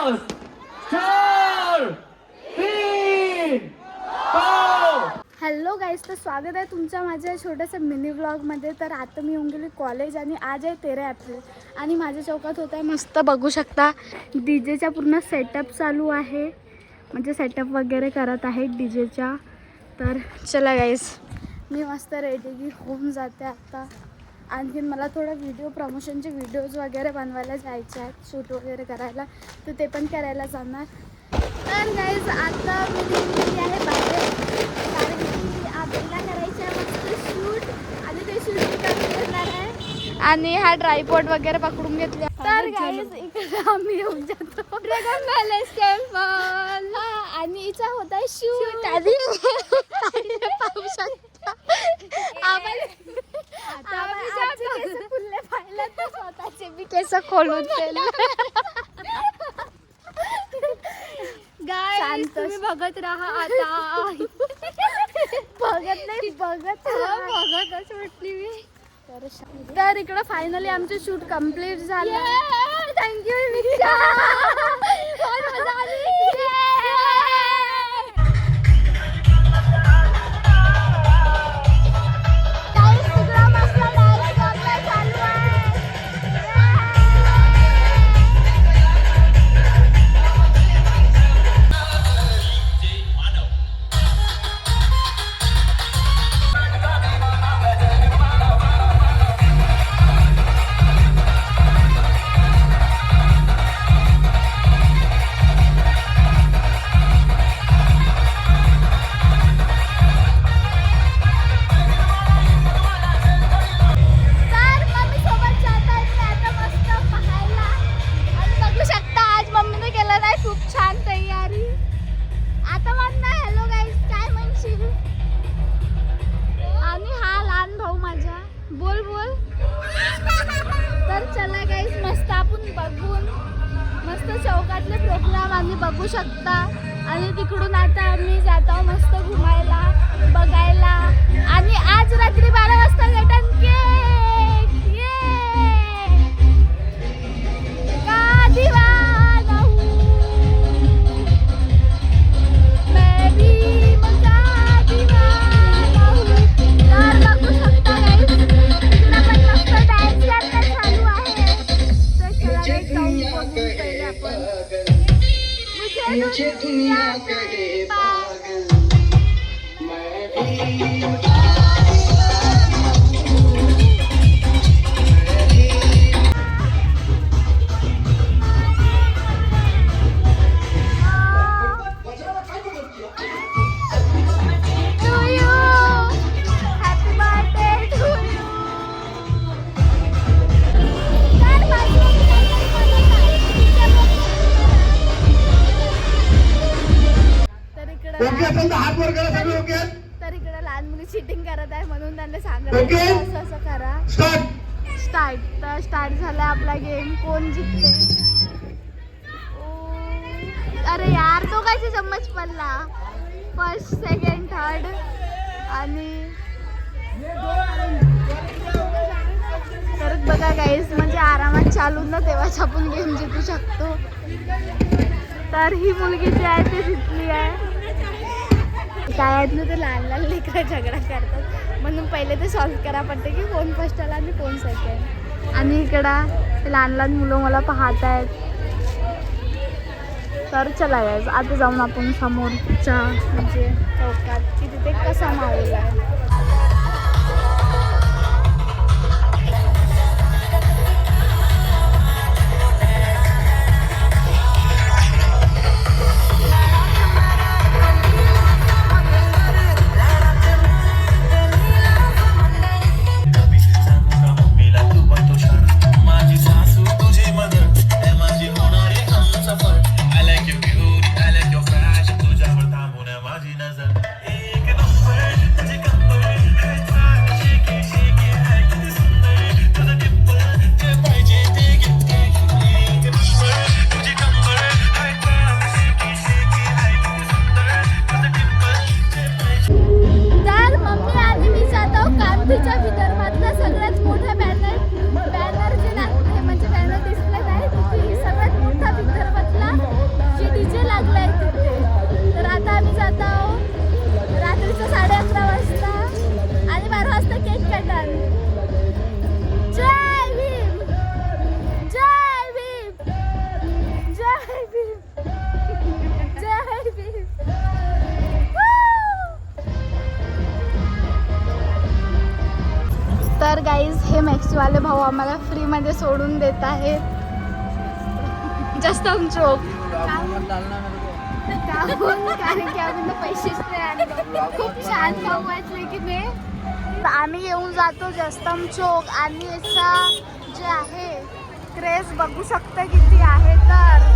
5 4 3 2. Hello guys, तर स्वागत आहे तुमच्या माझ्या छोट्याशा मिनी व्लॉगमध्ये. तर आता मी येऊन गेली कॉलेज आणि आज आहे 13 एप्रिल आणि माझ्या चौकात होत आहे मस्त बघू शकता डीजेचा पूर्ण सेटअप चालू आहे, म्हणजे सेटअप वगैरे करत आहेत डीजेच्या. तर चला गाईज, मी मस्त रेडी होऊन जाते आता. आणखीन मला थोडं व्हिडिओ प्रमोशनचे व्हिडिओज वगैरे बनवायला जायचे आहेत, शूट वगैरे करायला, तर ते पण करायला जाणार. तर गाईज आता मी निघाली आहे बाहेर, कारण की आपल्याला करायचं आहे मस्त शूट आणि ते शूट करणार आहे. आणि हा ट्रायपॉड वगैरे पकडून घेतले. तर गाईज इकडे आम्ही येऊन जातो ड्रॅगन पॅलेस टेम्पल आणि इचा होता शूट. आधी पाहू शकता फुल्ले पाहिलं तर स्वतःचे मी केस खोलून केलं. गाईज तुम्ही बघत राहा आता. बघत नाही, बघतच म्हटली मी. तर इकडं फायनली आमचं शूट कम्प्लीट झालं. थँक्यू मिक्षा. मजा आली. चौकातले प्रोग्राम आम्ही बघू शकता आणि तिकडून आता आम्ही जातो मस्त घुमायला, बघायला. आणि आज रात्री 12 वाजता गटन केक. का दिवाना हूँ मैं भी, मका दिवाना हूँ. तर बघू शकता गाईज, तिकडे पण मस्त डान्स करणं चालू आहे. तर चला गाईज जाऊन बघू पहिले आपण. मुझे दुनिया करे पागल, मैं भी तर इकडे लहान मुली चिटिंग करत आहे म्हणून त्यांना सांगितलं असं असं करा. स्टार्ट. तर स्टार्ट झाला आपला गेम. कोण जिंकते? अरे यार, तो कशी चम्मच पडला. फर्स्ट, सेकंड, थर्ड आणि परत बघा गाईस, म्हणजे आरामात चालून ना तेव्हाच आपण गेम जिंकू शकतो. तर ही मुलगी जी आहे ती जिंकली आहे. काय आहेत ना, ते लहान लहान लेकरं झगडा करतात म्हणून पहिले ते सॉल्व करा पडते की कोण फर्स्ट आला आणि कोण सेकंड. आणि इकडं ते लहान लहान मुलं मला पाहत आहेत. तर चला गाईज, आता जाऊन आपण समोरच्या म्हणजे चौकात की तिथे कसा माहोल आहे. एक नंबर पोलीसवाले भाऊ आम्हाला फ्रीमध्ये सोडून देत आहेत. Just on joke. कारण की आम्ही पैसेच नाही आणले. खूप छान भाऊ आहेत लेकिन हे. आम्ही येऊन जातो जस्तम चौक आणि याचा जे आहे क्रेज बघू शकता किती आहे. तर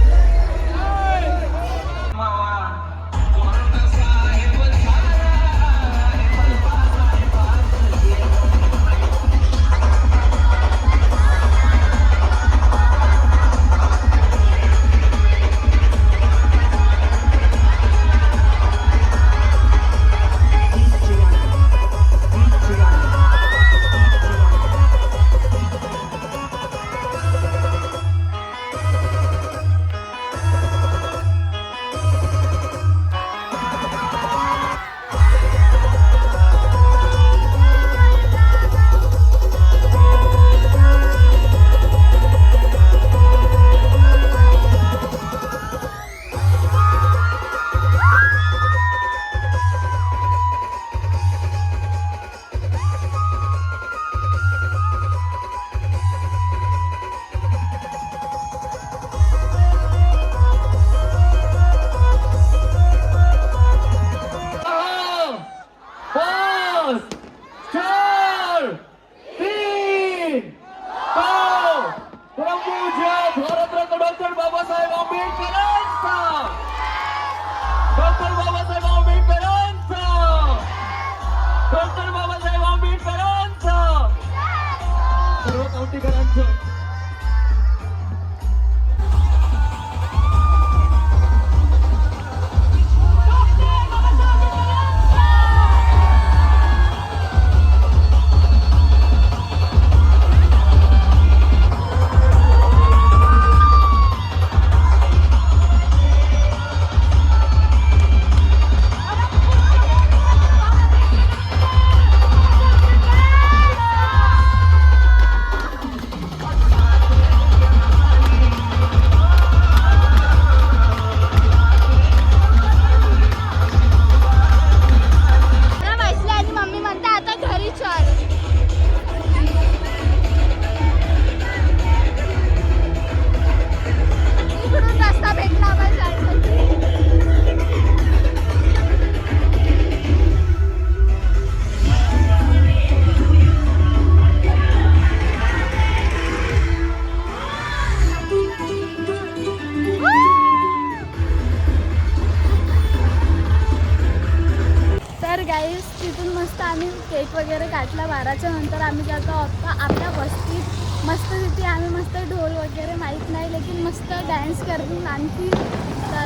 तिथून मस्त आम्ही केक वगैरे काढला. 12च्या नंतर आम्ही जातो आता आपल्या वस्तीत. मस्त तिथे आम्ही मस्त ढोल वगैरे माहीत नाही लेकिन मस्त डान्स करून आणखी. तर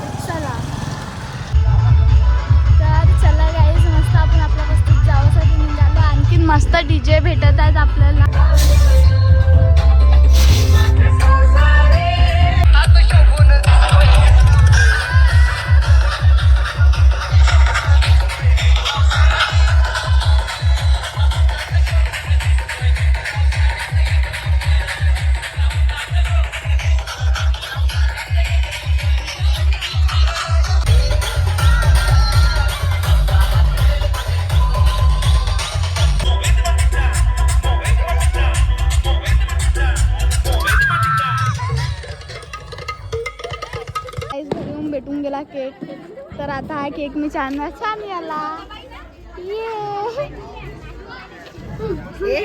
चला गाईज मस्त आपण आपल्या वस्तीत जाण्यासाठी निघालो. आणखीन मस्त DJ भेटत आहेत आपल्याला. भेटून गेला केक. तर आता हा केक मी छान आला. ये